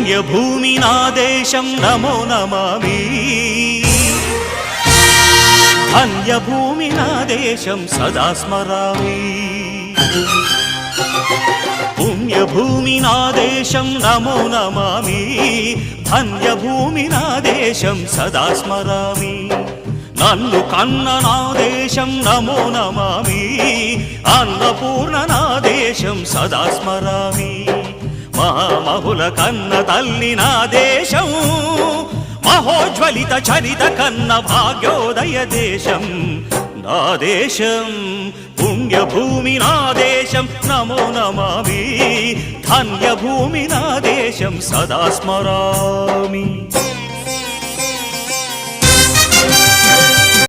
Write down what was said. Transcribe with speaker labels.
Speaker 1: పుణ్యభూమి నా దేశం నమో నమామి ధన్యభూమి నా దేశం సదా స్మరామి పుణ్యభూమి నా దేశం నమో నమామి ధన్యభూమి నా దేశం సదా స్మరామి నన్ను కన్న నా దేశం నమో నమామి అన్నపూర్ణ నా దేశం సదా స్మరామి మహామహుల కన్న తల్లి నా దేశం మహోజ్వలిత చరిత కన్న భాగ్యోదయ దేశం నా దేశం పుణ్యభూమి నా దేశం నమో నమామి ధన్యభూమి నా దేశం సదా స్మరామి